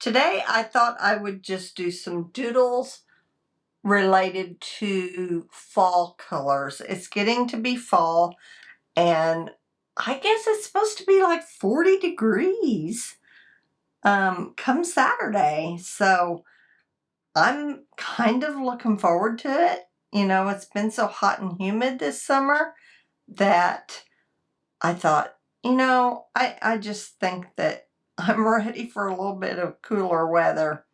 Today I thought I would just do some doodles related to fall colors. It's getting to be fall, and I guess it's supposed to be like 40 degrees come Saturday. So I'm kind of looking forward to it. You know, it's been so hot and humid this summer that I thought, I just think that I'm ready for a little bit of cooler weather.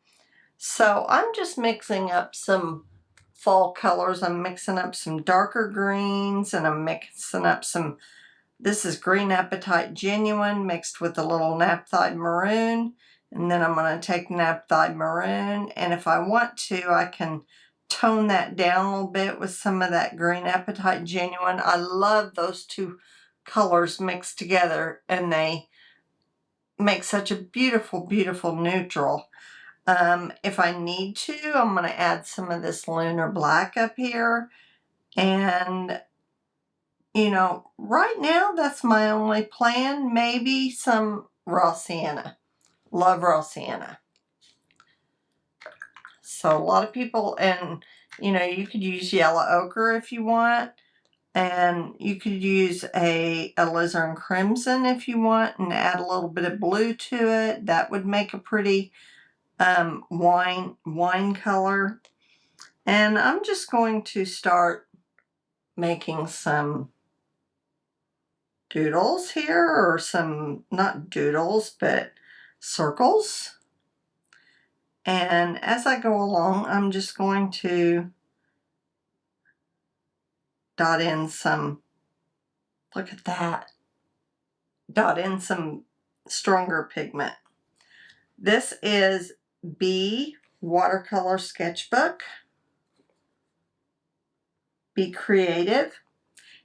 So I'm just mixing up some fall colors. I'm mixing up some darker greens, and I'm mixing up some, this is Green Apatite Genuine mixed with a little Naphthite Maroon. And then I'm going to take Naphthite Maroon, and if I want to, I can tone that down a little bit with some of that Green Apatite Genuine. I love those two colors mixed together, and they make such a beautiful, beautiful neutral. If I need to, I'm going to add some of this Lunar Black up here. And, right now that's my only plan. Maybe some raw sienna. Love raw sienna. So a lot of people, and, you could use yellow ochre if you want. And you could use a alizarin crimson if you want, and add a little bit of blue to it. That would make a pretty wine color. And I'm just going to start making some doodles here, or some, not doodles, but circles. And as I go along, I'm just going to dot in some, look at that, dot in some stronger pigment. This is B Watercolor Sketchbook. Be Creative.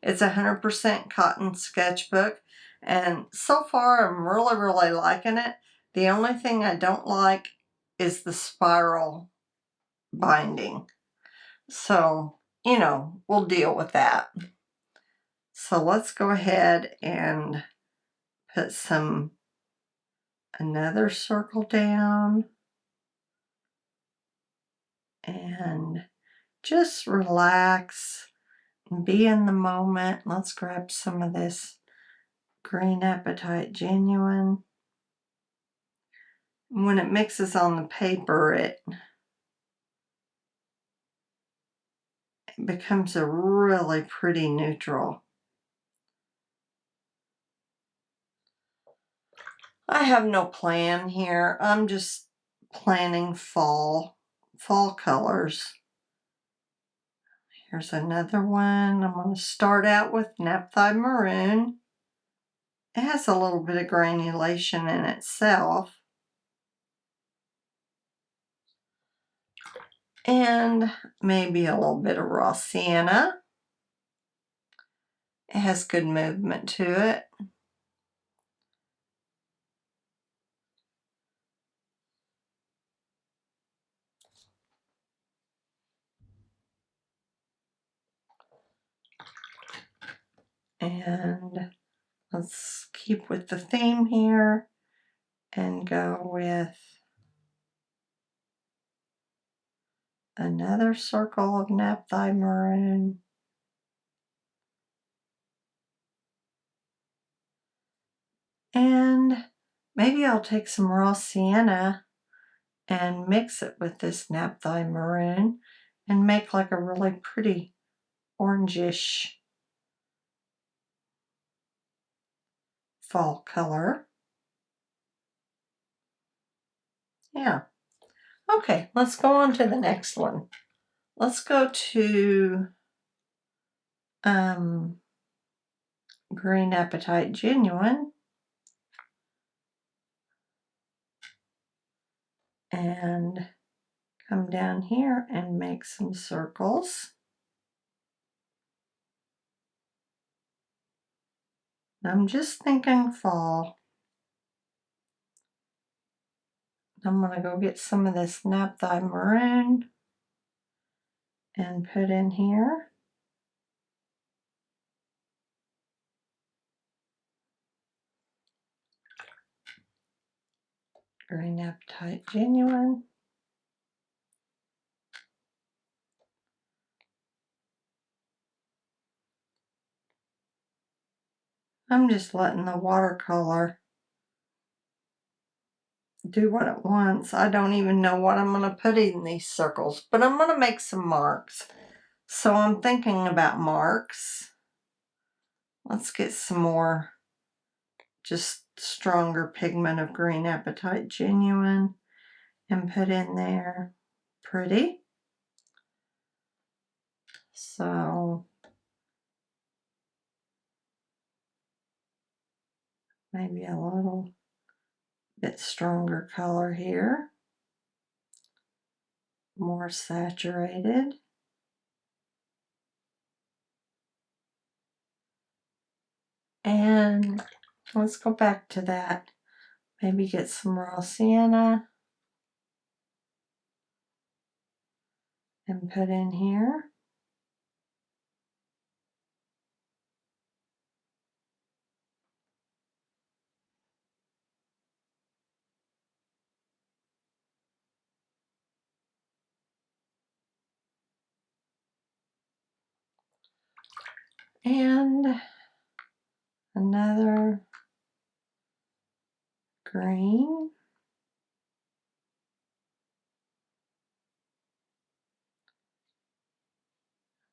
It's 100% cotton sketchbook, and so far I'm really, really liking it. The only thing I don't like is the spiral binding. So, we'll deal with that. So let's go ahead and put another circle down, and just relax and be in the moment. Let's grab some of this Green Apatite Genuine. When it mixes on the paper, it becomes a really pretty neutral. I have no plan here. I'm just planning fall colors. Here's another one. I'm going to start out with Naphthite Maroon. It has a little bit of granulation in itself. And maybe a little bit of raw sienna. It has good movement to it. And let's keep with the theme here and go with another circle of Naphthite Maroon. And maybe I'll take some raw sienna and mix it with this Naphthite Maroon and make like a really pretty orangish fall color. Yeah. Okay, let's go on to the next one. Let's go to Green Apatite Genuine. And come down here and make some circles. I'm just thinking fall. I'm going to go get some of this Naphthite Maroon and put in here. Green Apatite Genuine. I'm just letting the watercolor do what it wants. I don't even know what I'm going to put in these circles, but I'm going to make some marks. So I'm thinking about marks. Let's get some more just stronger pigment of Green Apatite Genuine and put in there. Pretty. So maybe a little bit stronger color here. More saturated. And let's go back to that. Maybe get some raw sienna and put in here. And another green.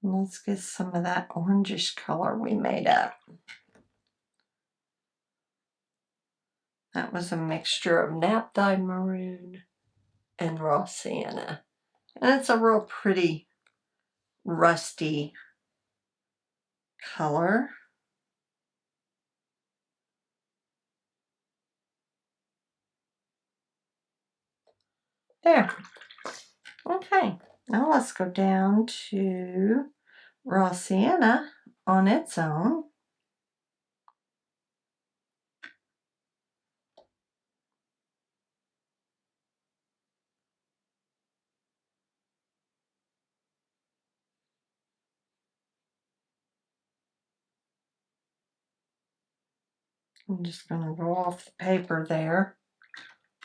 Let's get some of that orangish color we made up. That was a mixture of naphtha maroon and raw sienna. And it's a real pretty rusty color. There. Okay, now let's go down to raw sienna on its own. I'm just going to go off the paper there.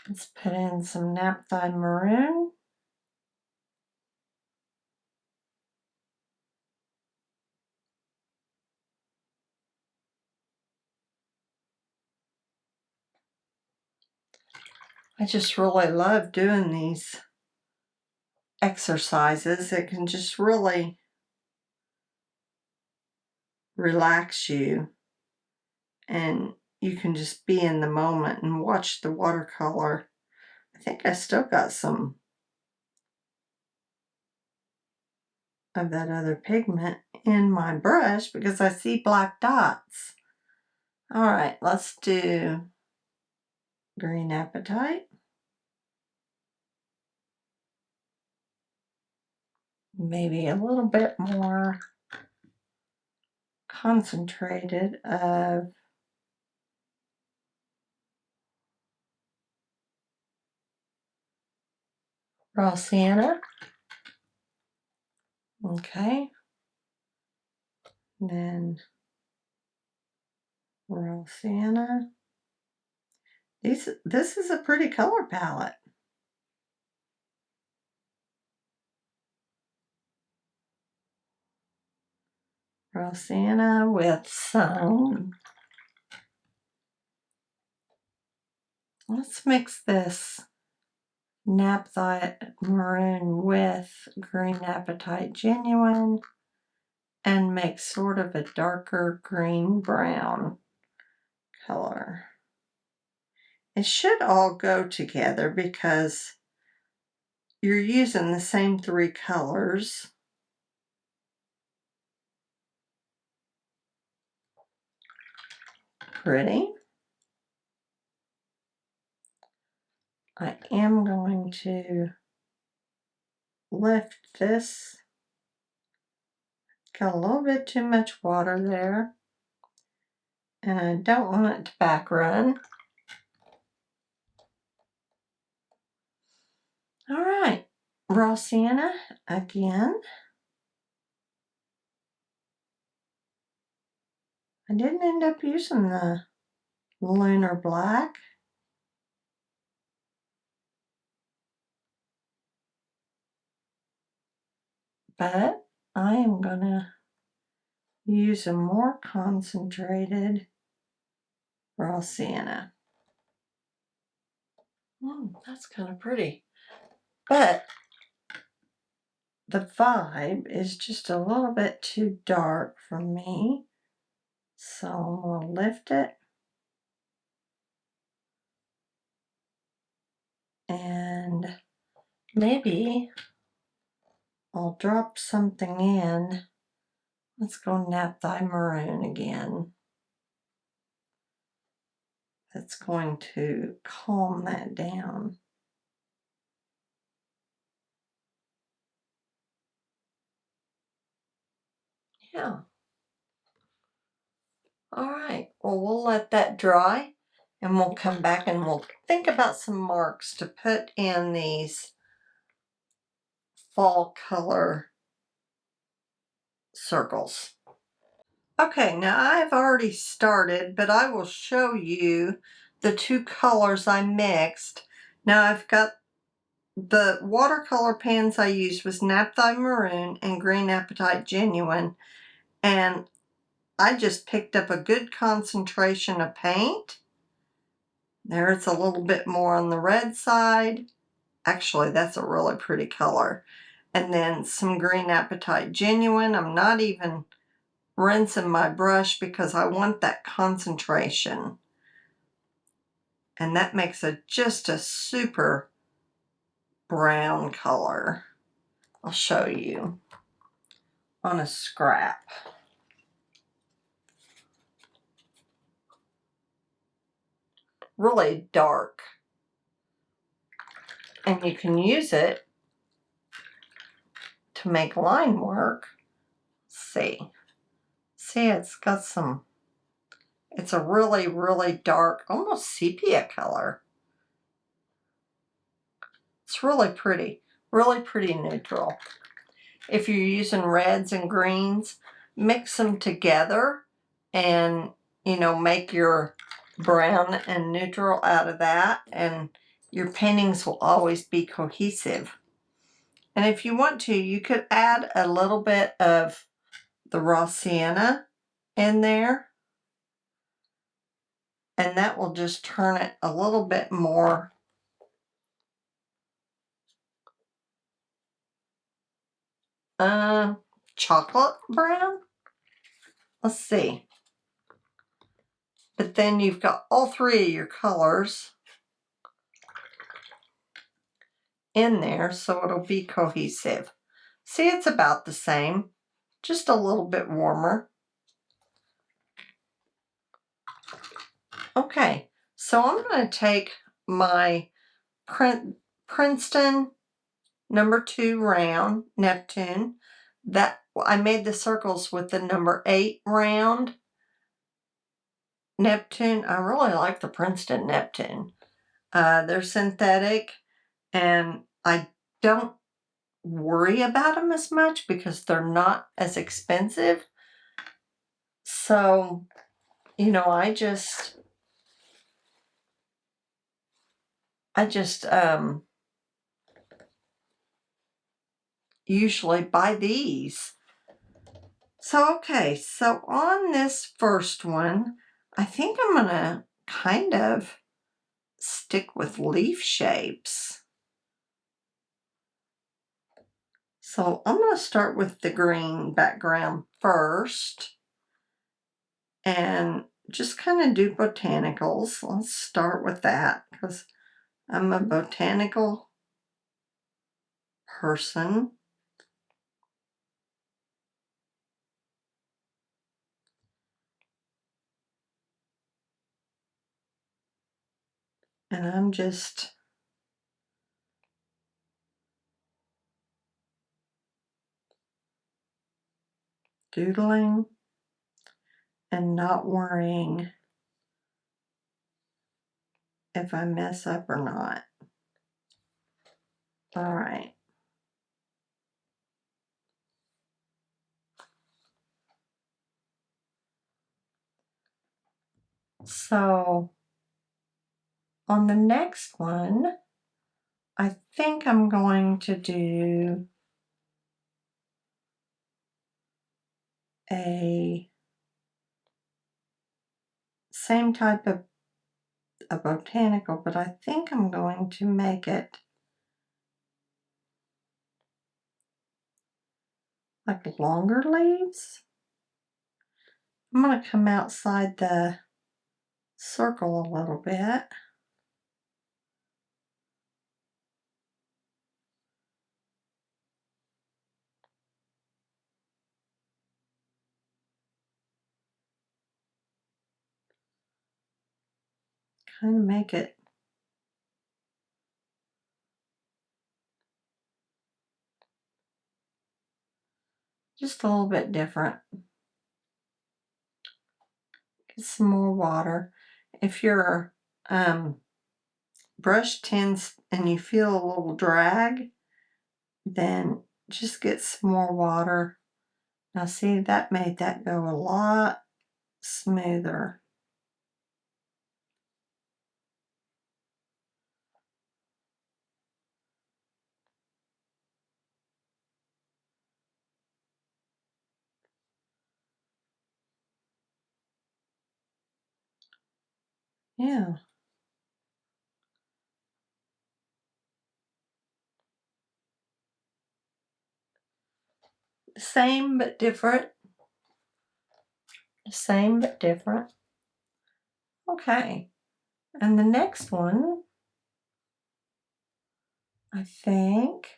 Let's put in some naphtha maroon. I just really love doing these exercises. It can just really relax you, and you can just be in the moment and watch the watercolor. I think I still got some of that other pigment in my brush because I see black dots. All right, let's do Green Apatite. Maybe a little bit more concentrated of raw sienna. Okay. Then raw sienna. This is a pretty color palette. Raw sienna with some. Let's mix this naphtha maroon with Green Apatite Genuine and make sort of a darker green brown color. It should all go together because you're using the same three colors. Pretty. I am going to lift this. Got a little bit too much water there, and I don't want it to back run. All right, raw sienna again. I didn't end up using the lunar black. but I am gonna use a more concentrated raw sienna. That's kind of pretty, but the vibe is just a little bit too dark for me. So I'm gonna lift it and maybe I'll drop something in. Let's go Naphtha Maroon again. That's going to calm that down. Yeah. All right. Well, we'll let that dry and we'll come back and we'll think about some marks to put in these fall color circles. Okay, now I've already started, but I will show you the two colors I mixed. Now I've got the watercolor pens I used was Naphtha Maroon and Green Apatite Genuine, and I just picked up a good concentration of paint. There it's a little bit more on the red side. Actually, that's a really pretty color. And then some Green Apatite Genuine. I'm not even rinsing my brush because I want that concentration. And that makes just a super brown color. I'll show you on a scrap. Really dark. And you can use it to make line work. See, it's got some, it's a really, really dark, almost sepia color. It's really pretty neutral. If you're using reds and greens, mix them together and, you know, make your brown and neutral out of that, and your paintings will always be cohesive. And if you want to, you could add a little bit of the raw sienna in there, and that will just turn it a little bit more chocolate brown. Let's see. But then you've got all three of your colors in there, so it'll be cohesive. See, it's about the same, just a little bit warmer. Okay, so I'm going to take my Princeton #2 round Neptune. That I made the circles with the #8 round Neptune. I really like the Princeton Neptune. They're synthetic, and I don't worry about them as much because they're not as expensive. So, you know, I just usually buy these. So, okay, so on this first one, I think I'm gonna kind of stick with leaf shapes. So I'm gonna start with the green background first and just kind of do botanicals. Let's start with that because I'm a botanical person. And I'm just doodling and not worrying if I mess up or not. All right. So on the next one, I think I'm going to do a same type of a botanical, but I think I'm going to make it like longer leaves. I'm going to come outside the circle a little bit. Kind of make it just a little bit different. Get some more water. If your brush tends and you feel a little drag, then just get some more water. Now see, that made that go a lot smoother. Yeah. Same but different. Same but different. Okay. And the next one, I think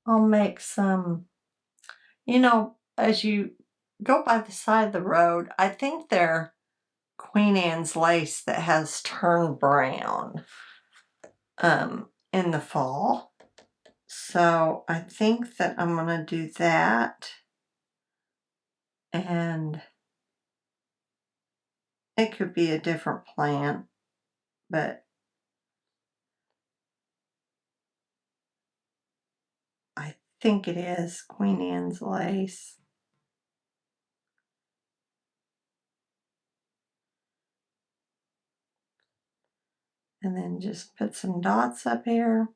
I'll make some, as you go by the side of the road, I think they're Queen Anne's lace that has turned brown in the fall. So I think that I'm going to do that. And it could be a different plant, but I think it is Queen Anne's lace. And then just put some dots up here.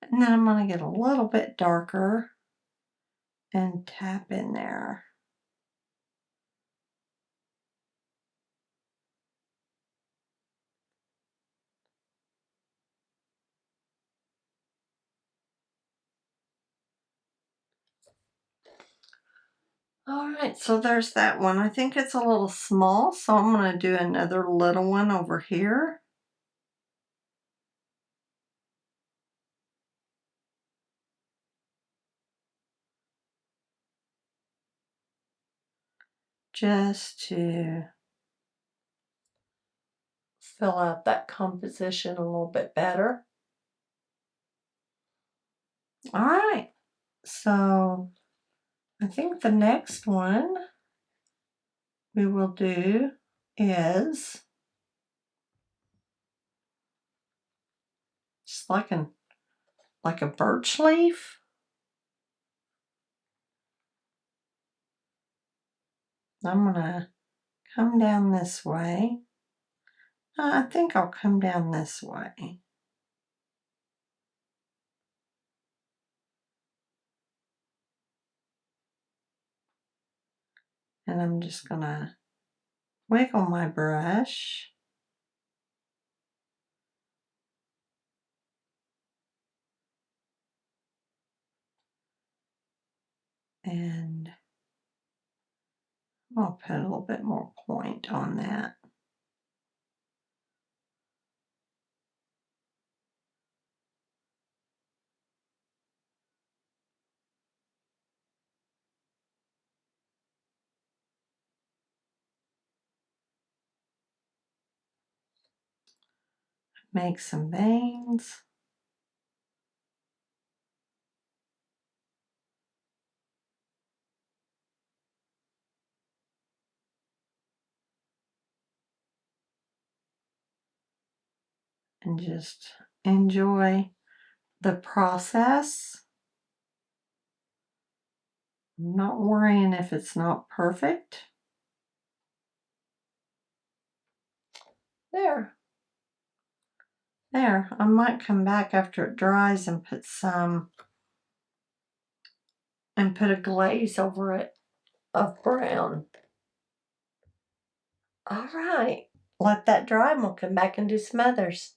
And then I'm going to get a little bit darker and tap in there. All right, so there's that one. I think it's a little small, so I'm going to do another little one over here. Just to fill out that composition a little bit better. All right, so I think the next one we will do is just like a birch leaf. I'm gonna come down this way. I think I'll come down this way. And I'm just gonna wiggle my brush. And I'll put a little bit more point on that. Make some veins. And just enjoy the process. I'm not worrying if it's not perfect. There. There, I might come back after it dries and put a glaze over it of brown. All right, let that dry and we'll come back and do some others.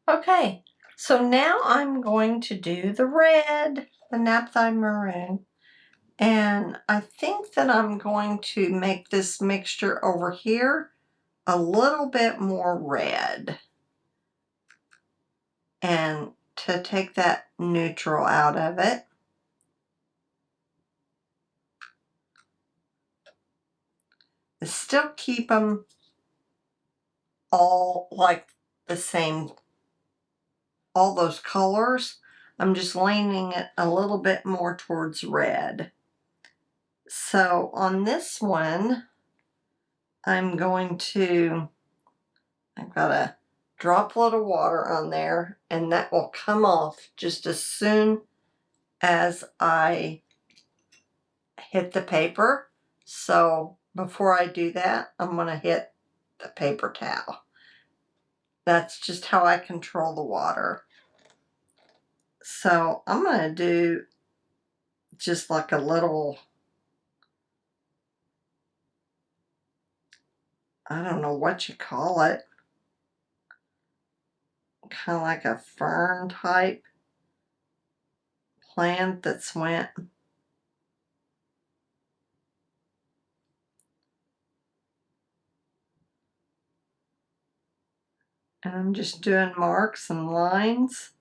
Okay, so now I'm going to do the red, the naphtha maroon. And I think that I'm going to make this mixture over here a little bit more red. And to take that neutral out of it. Still keep them all like the same, all those colors. I'm just leaning it a little bit more towards red. So on this one, I've got a droplet of water on there, and that will come off just as soon as I hit the paper. So before I do that, I'm going to hit the paper towel. That's just how I control the water. So I'm going to do just like a little, I don't know what you call it, kind of like a fern type plant that's went. And I'm just doing marks and lines.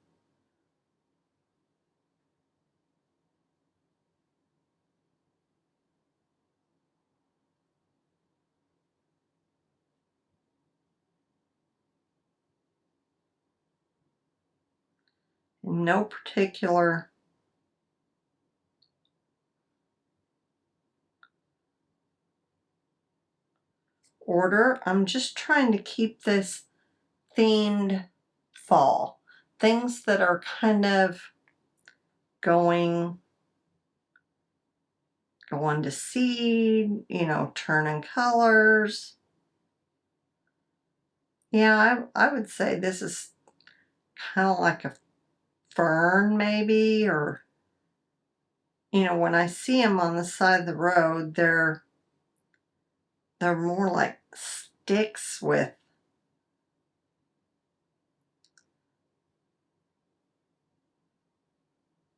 In no particular order. I'm just trying to keep this themed fall. Things that are kind of going to seed, turning colors. Yeah, I would say this is kind of like a fern maybe, or, when I see them on the side of the road, they're more like sticks with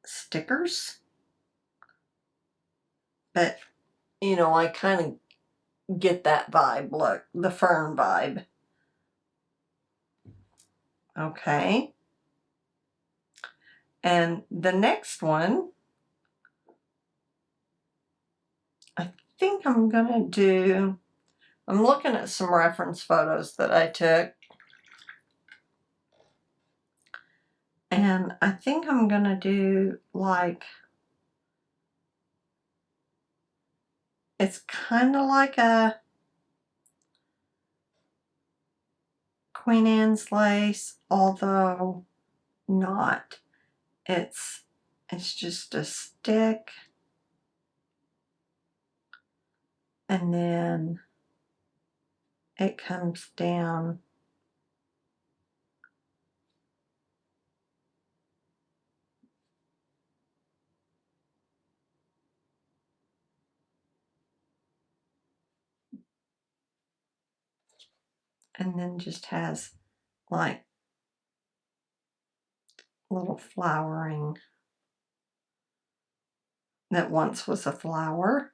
stickers. But, I kind of get that vibe, look, the fern vibe. Okay. And the next one, I think I'm looking at some reference photos that I took. And I think I'm going to do like, it's kind of like a Queen Anne's lace, although not. It's just a stick. And then it comes down. And then just has like little flowering that once was a flower.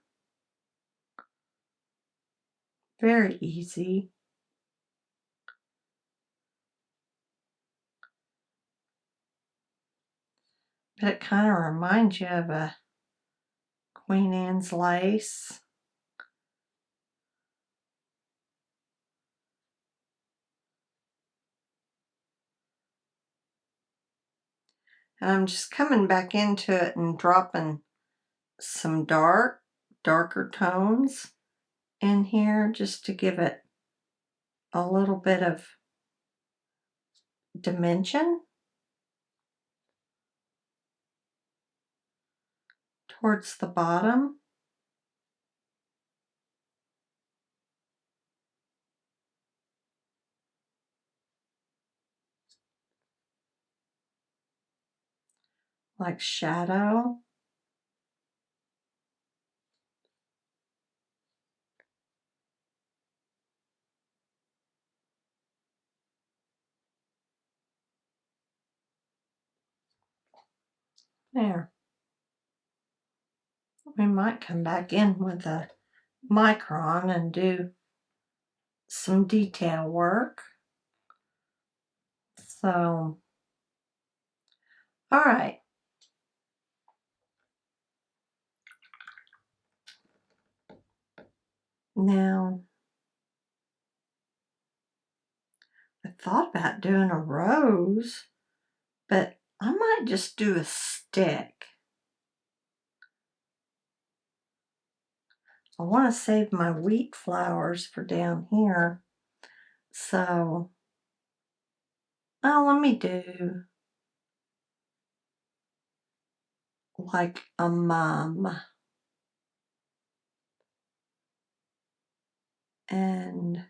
Very easy. But it kind of reminds you of a Queen Anne's lace. And I'm just coming back into it and dropping some darker tones in here just to give it a little bit of dimension towards the bottom. like shadow. There. We might come back in with a micron and do some detail work. So, all right. Now, I thought about doing a rose, but I might just do a stick. I want to save my wheat flowers for down here. So, let me do like a mum. And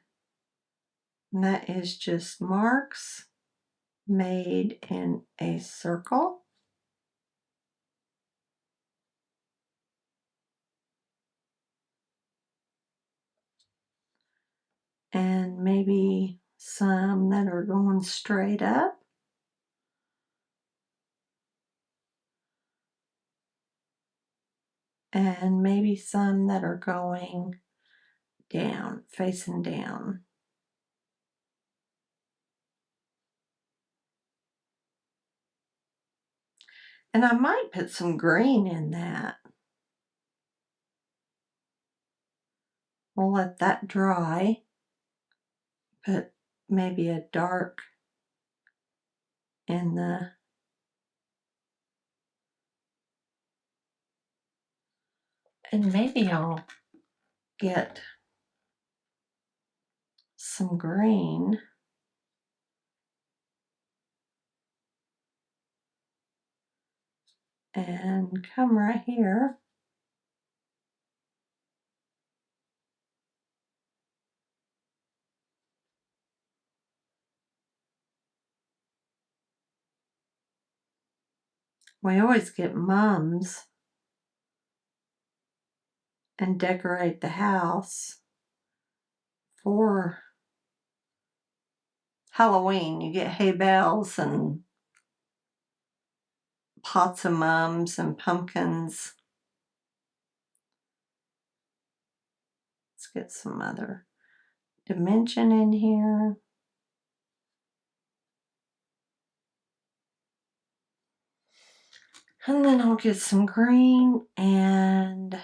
that is just marks made in a circle. And maybe some that are going straight up. And maybe some that are going down, facing down. And I might put some green in that. We'll let that dry. Put maybe a dark in the and maybe I'll get some green and come right here. We always get mums and decorate the house for Halloween. You get hay bales and pots of mums and pumpkins. Let's get some other dimension in here. And then I'll get some green and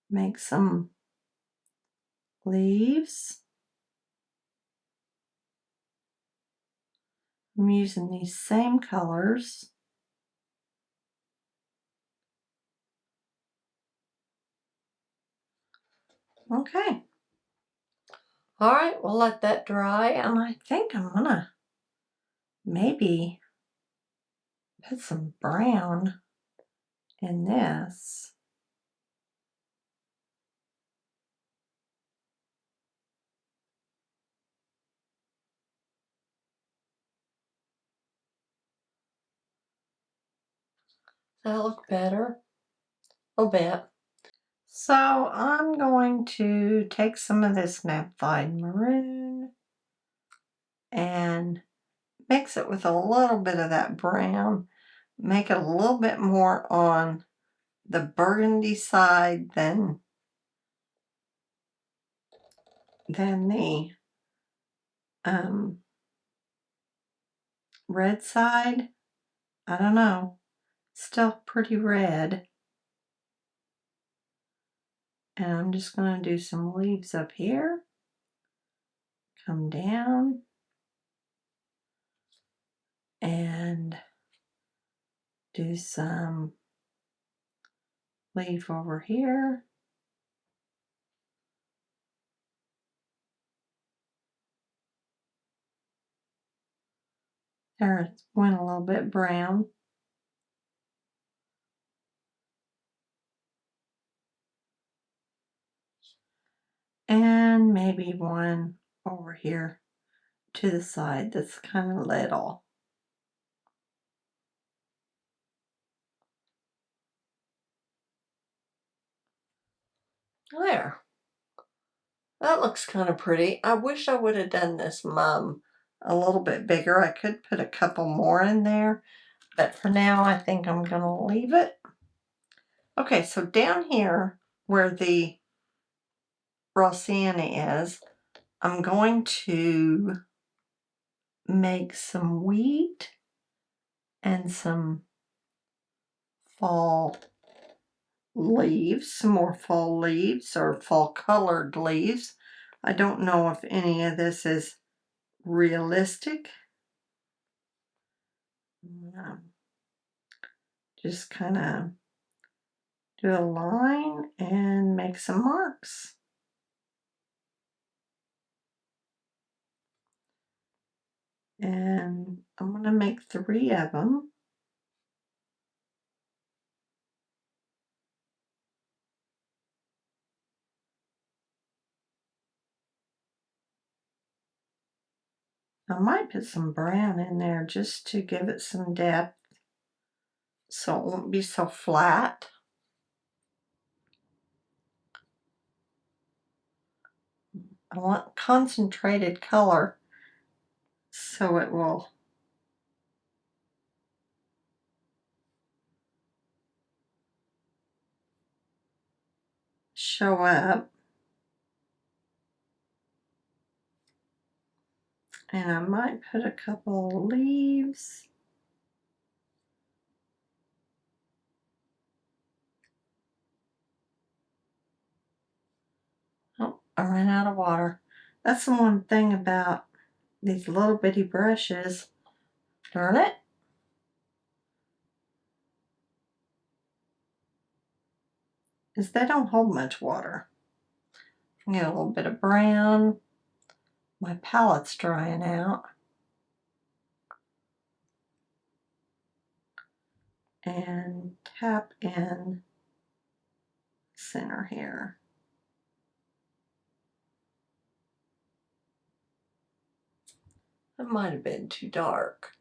make some leaves. I'm using these same colors. Okay. All right, we'll let that dry, and I think I'm gonna maybe put some brown in this. That'll look better. A little bit. So I'm going to take some of this naphthalene maroon and mix it with a little bit of that brown. Make it a little bit more on the burgundy side than the red side. I don't know. Still pretty red. And I'm just going to do some leaves up here. Come down. And do some leaf over here. There, it went a little bit brown. And maybe one over here to the side that's kind of little. There. That looks kind of pretty. I wish I would have done this mum a little bit bigger. I could put a couple more in there, but for now I think I'm going to leave it. Okay, so down here where the raw sienna is, I'm going to make some wheat and some fall leaves, some more fall leaves or fall colored leaves. I don't know if any of this is realistic. Just kind of do a line and make some marks. And I'm going to make 3 of them. I might put some brown in there just to give it some depth so it won't be so flat. I want concentrated color so it will show up. And I might put a couple of leaves. Oh, I ran out of water. That's the one thing about these little bitty brushes. Darn it. Is they don't hold much water. Get a little bit of brown. My palette's drying out. And tap in center here. That might have been too dark.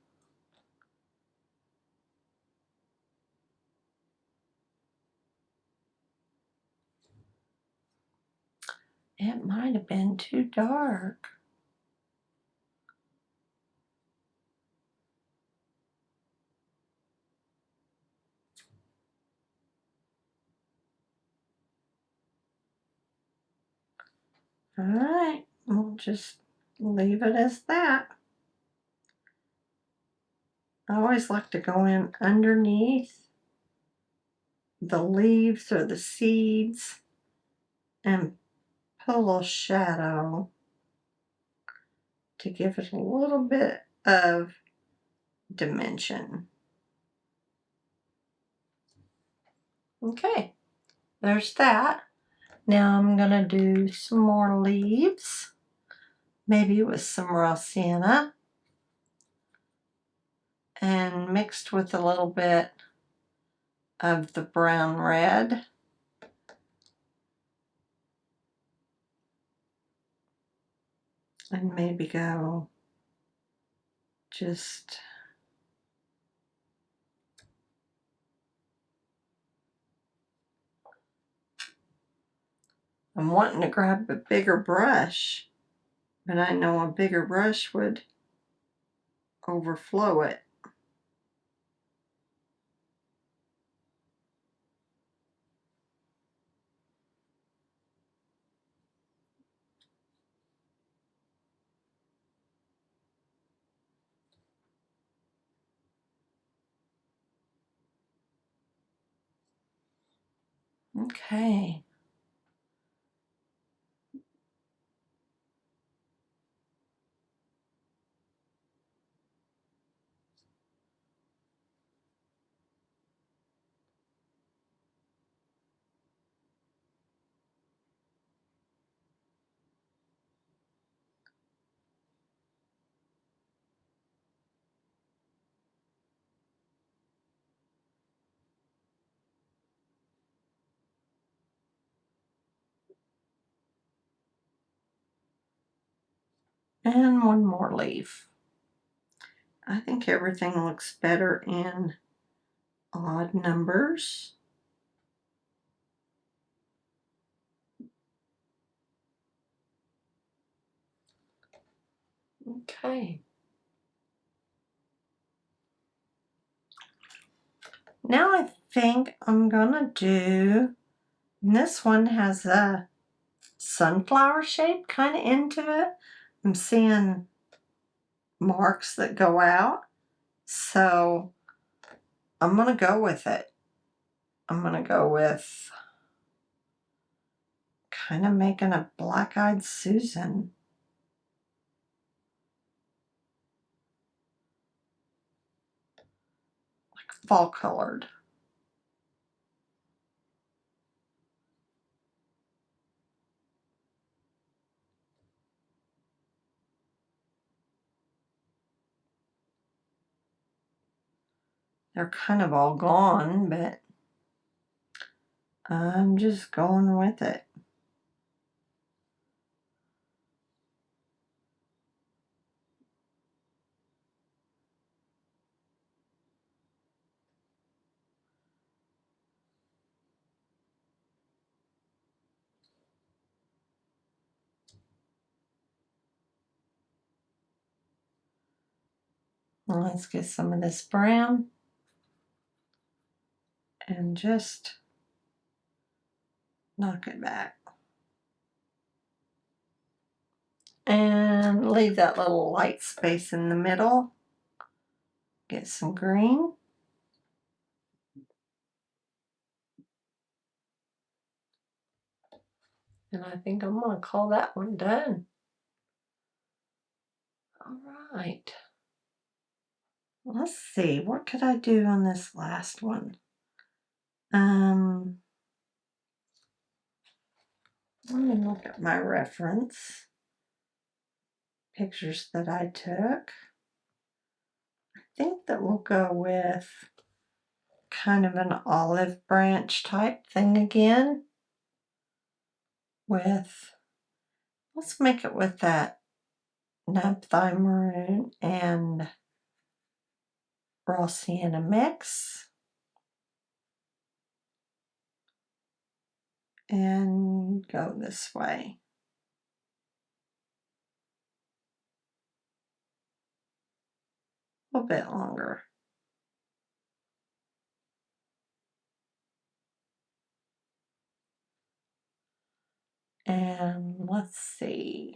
It might have been too dark. All right, we'll just leave it as that. I always like to go in underneath the leaves or the seeds and put a little shadow to give it a little bit of dimension. Okay, there's that. Now I'm going to do some more leaves, maybe with some raw sienna, and mixed with a little bit of the brown red. And maybe go just I'm wanting to grab a bigger brush, but I know a bigger brush would overflow it. Okay. And one more leaf. I think everything looks better in odd numbers. Okay. Now I think I'm gonna do, and this one has a sunflower shape kind of into it. I'm seeing marks that go out, so I'm gonna go with it. I'm gonna go with kind of making a black-eyed Susan. Like fall colored. They're kind of all gone, but I'm just going with it. Let's get some of this brown and just knock it back. And leave that little light space in the middle. Get some green. And I think I'm going to call that one done. All right. Let's see, what could I do on this last one? Let me look at my reference pictures that I took. I think that we'll go with kind of an olive branch type thing again. Let's make it with that naphtha maroon and raw sienna mix. And go this way. A little bit longer. And let's see.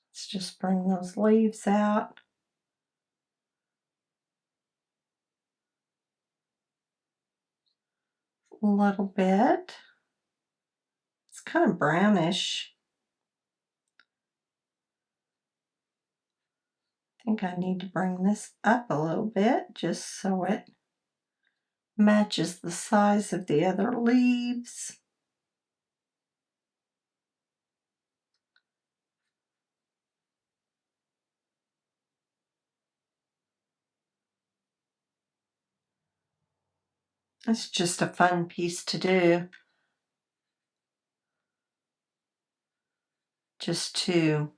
Let's just bring those leaves out. A little bit. It's kind of brownish. I think I need to bring this up a little bit just so it matches the size of the other leaves. It's just a fun piece to do. Just to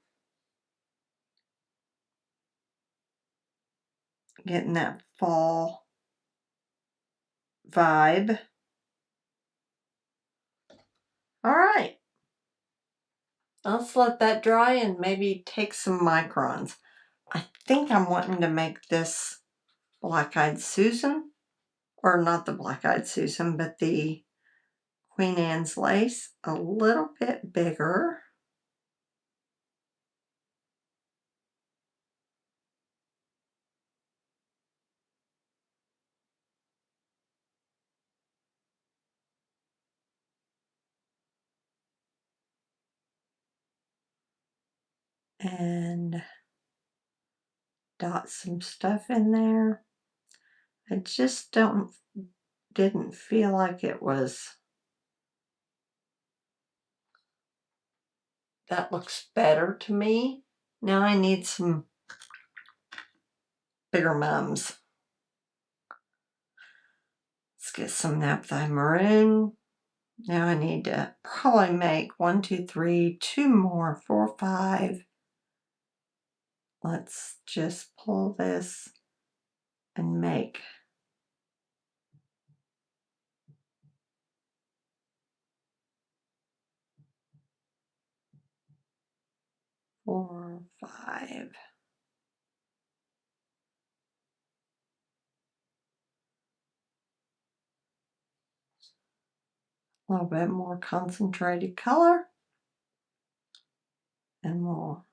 get in that fall vibe. All right. Let's let that dry and maybe take some microns. I think I'm wanting to make this Black-Eyed Susan, or not the Black-Eyed Susan, but the Queen Anne's lace a little bit bigger. And dot some stuff in there. I just didn't feel like it was. That looks better to me. Now I need some bigger mums. Let's get some naphtha maroon. Now I need to probably make 1, 2, 3, 2 more, 4, 5. Let's just pull this and make 4, 5. A little bit more concentrated color, and we'll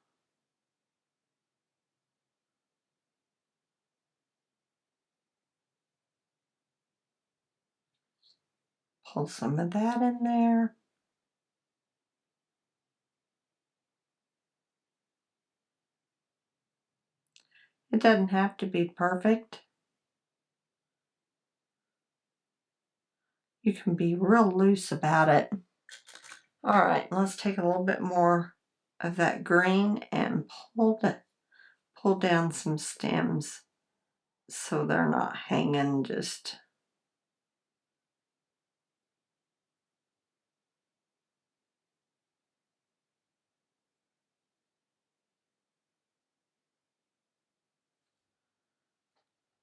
pull some of that in there. It doesn't have to be perfect. You can be real loose about it. All right, let's take a little bit more of that green and pull down some stems so they're not hanging just.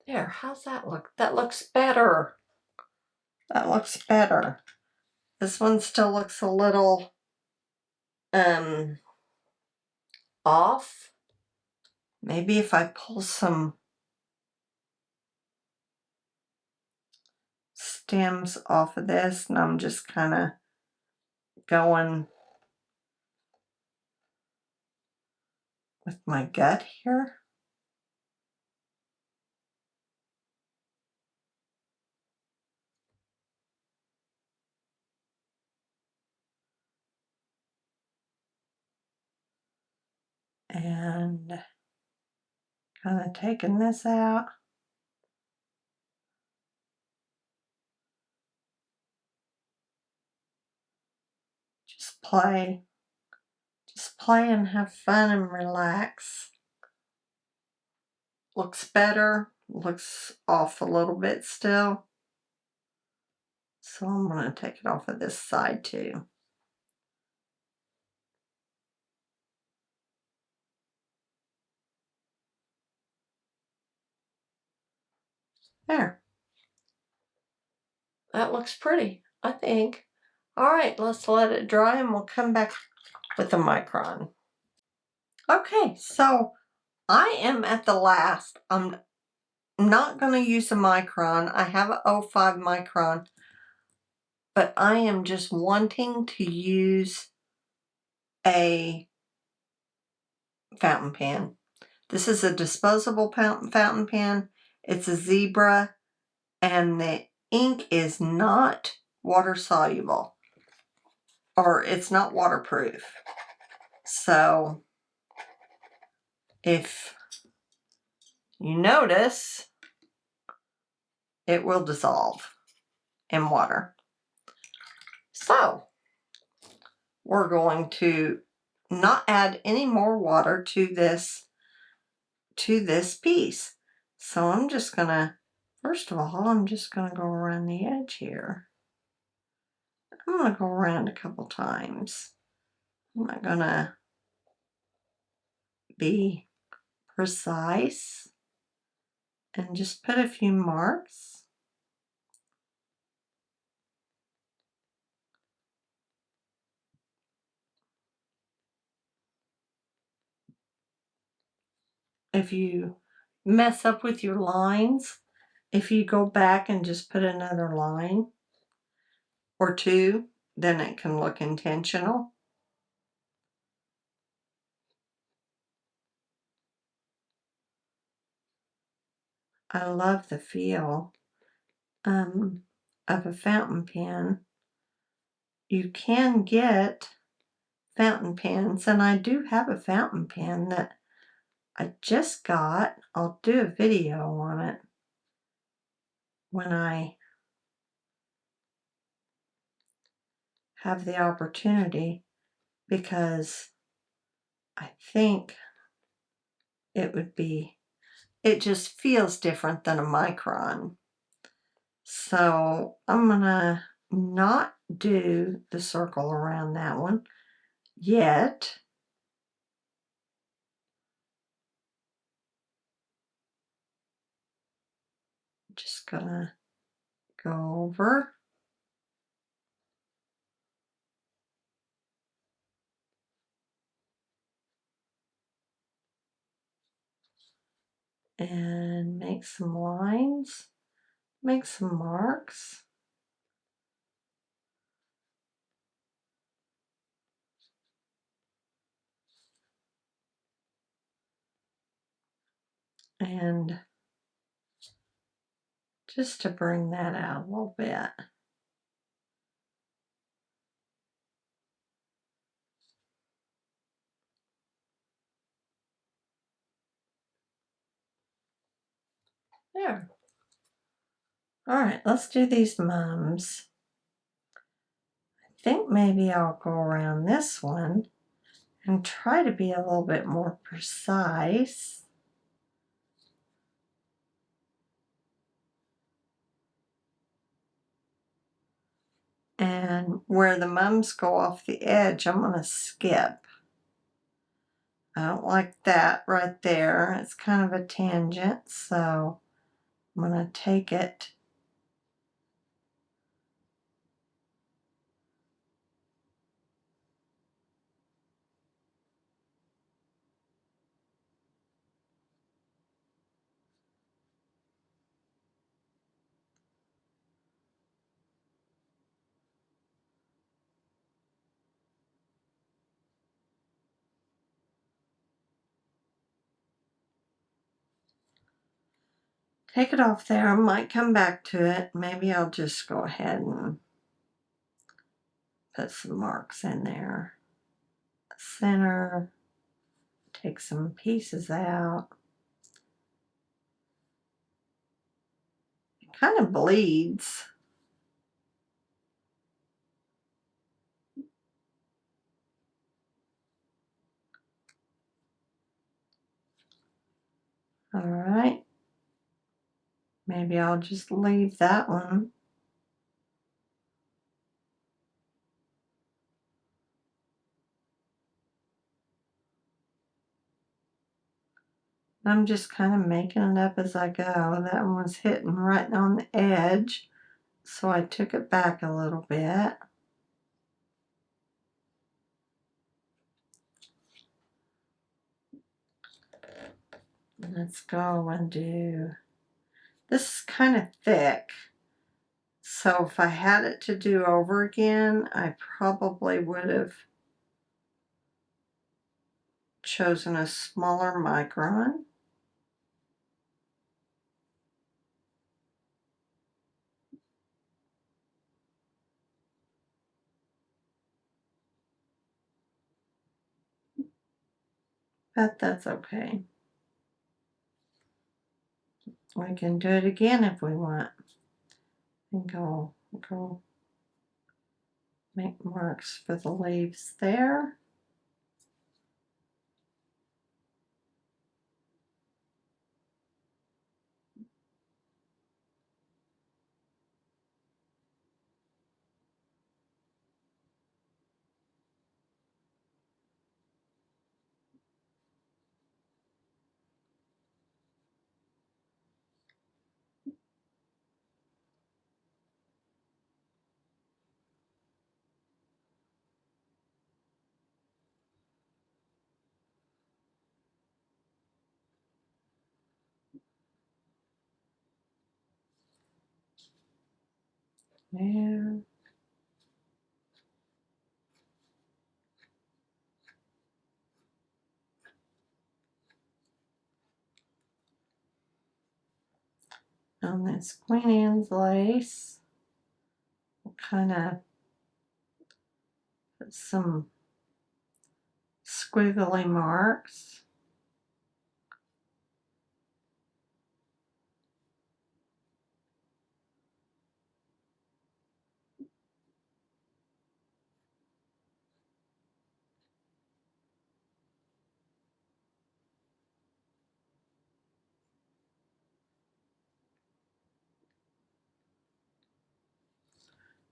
There, how's that look? That looks better. That looks better. This one still looks a little off. Maybe if I pull some stems off of this and I'm just kind of going with my gut here. And kind of taking this out. Just play and have fun and relax. Looks better, looks off a little bit still. So I'm going to take it off of this side too. There. That looks pretty, I think. All right, let's let it dry and we'll come back with the micron. Okay, so I am at the last. I'm not going to use a micron. I have an 05 micron, but I am just wanting to use a fountain pen. This is a disposable fountain pen. It's a zebra, and the ink is not water soluble, or it's not waterproof. So if you notice, it will dissolve in water. So we're going to not add any more water to this piece. So I'm just gonna, first of all, I'm just gonna go around the edge here. I'm gonna go around a couple times. I'm not gonna be precise and just put a few marks. If you mess up with your lines, if you go back and just put another line or two, then it can look intentional. I love the feel of a fountain pen. You can get fountain pens, and I do have a fountain pen that I just got. I'll do a video on it when I have the opportunity, because I think it just feels different than a micron. So I'm gonna not do the circle around that one yet. Just gonna go over. And make some lines, make some marks. And just to bring that out a little bit. There. All right, let's do these mums. I think maybe I'll go around this one and try to be a little bit more precise. And where the mums go off the edge, I'm going to skip. I don't like that right there. It's kind of a tangent, so I'm going to take it. Take it off there. I might come back to it. Maybe I'll just go ahead and put some marks in there. Center. Take some pieces out. It kind of bleeds. All right. Maybe I'll just leave that one. I'm just kind of making it up as I go. That one was hitting right on the edge, so I took it back a little bit. Let's go and do, this is kind of thick, so if I had it to do over again, I probably would have chosen a smaller micron. But that's okay. We can do it again if we want. And go make marks for the leaves there. There. On this Queen Anne's lace, we'll kind of put some squiggly marks.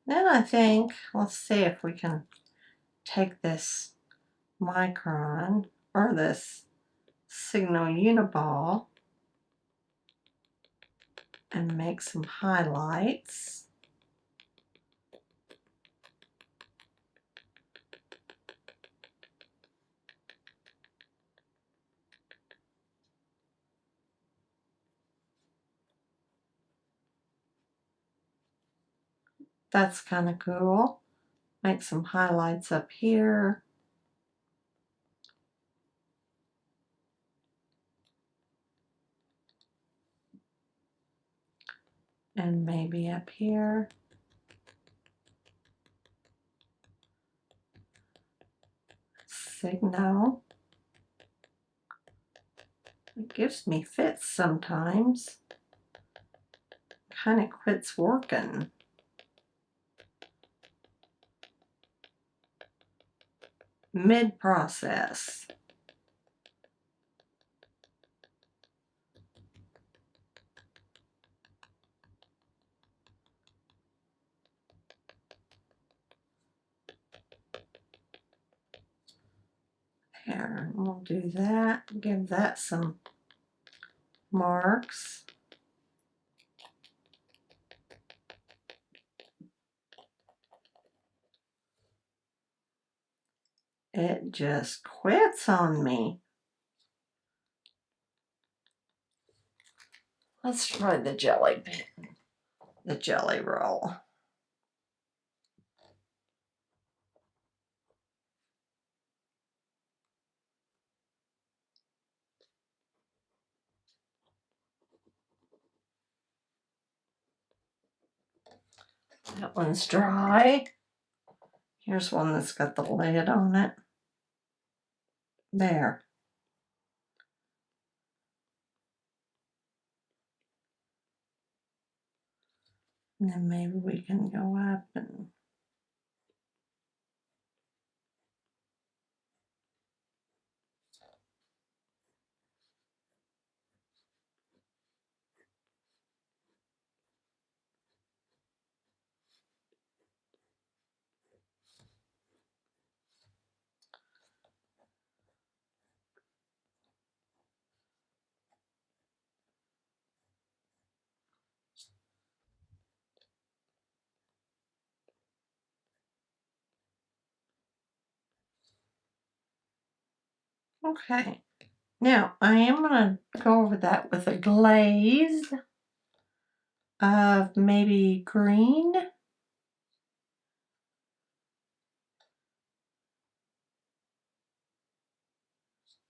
Then I think, let's see if we can take this micron or this signal uniball and make some highlights. That's kind of cool. Make some highlights up here. And maybe up here. Signal. It gives me fits sometimes. Kind of quits working. Mid-process. There, we'll do that. Give that some marks. It just quits on me. Let's try the jelly pen, the jelly roll. That one's dry. Here's one that's got the lid on it. There. And then maybe we can go up and okay. Now I am going to go over that with a glaze of maybe green.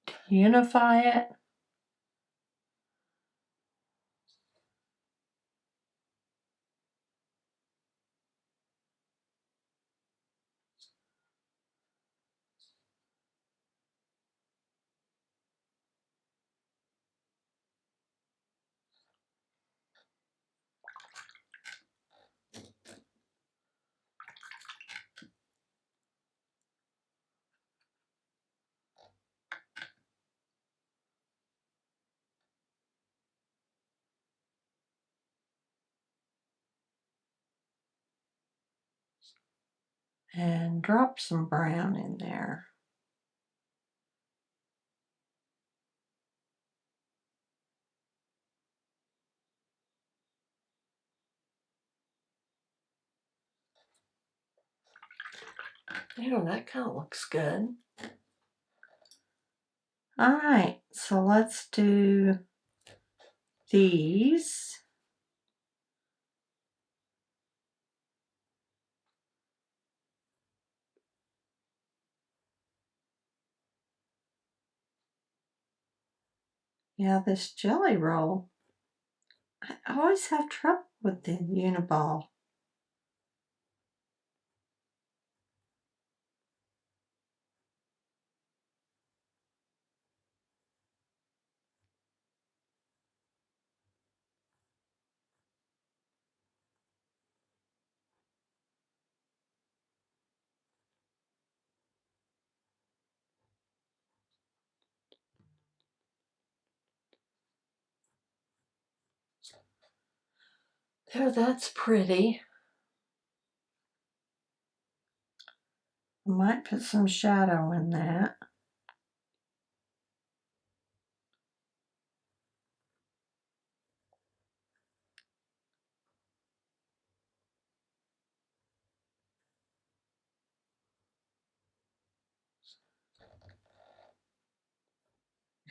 To unify it. And drop some brown in there. Ew, that kind of looks good. All right, so let's do these. Yeah, this jelly roll. I always have trouble with the Uniball. There, that's pretty. I might put some shadow in that.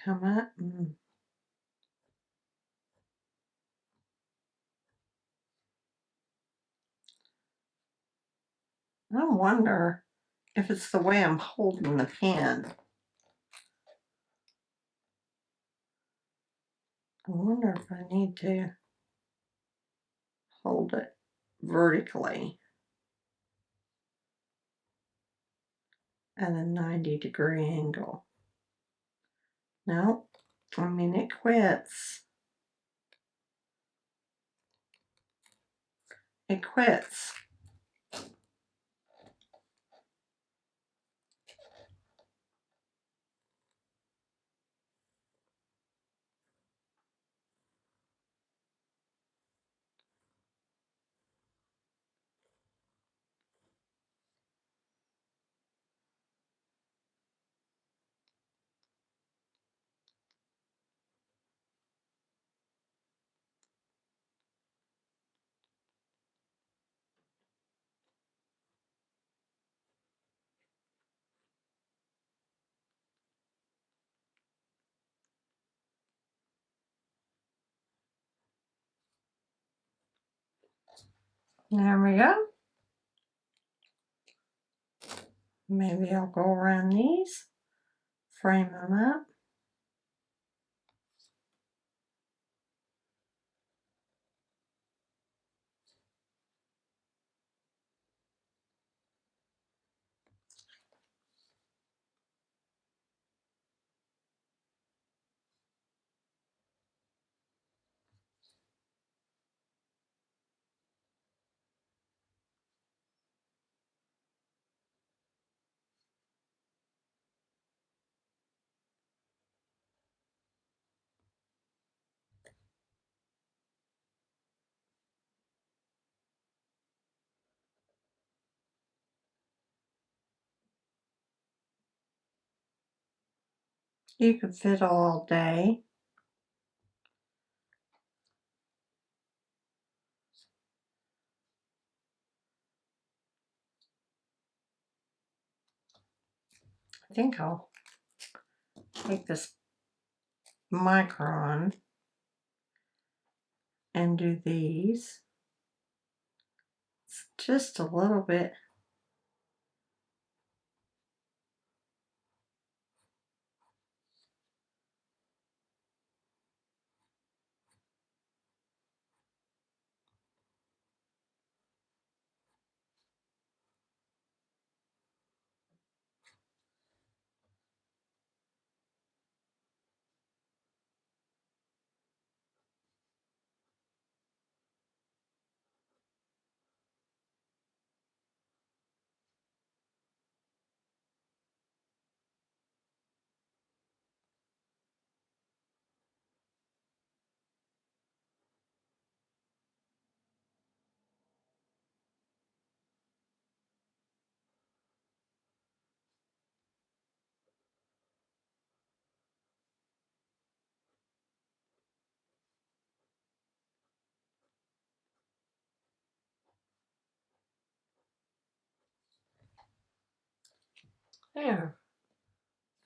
Come up. I wonder if it's the way I'm holding the pen. I wonder if I need to hold it vertically at a 90-degree angle. No, I mean it quits. It quits. There we go. Maybe I'll go around these, frame them up. You could fiddle all day. I think I'll take this micron and do these. It's just a little bit. There.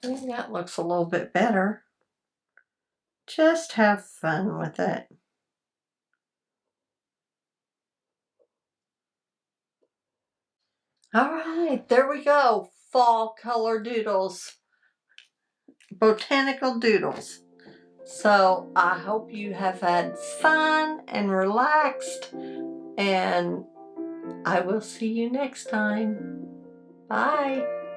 I think that looks a little bit better. Just have fun with it. All right, there we go. Fall color doodles. Botanical doodles. So I hope you have had fun and relaxed, and I will see you next time. Bye.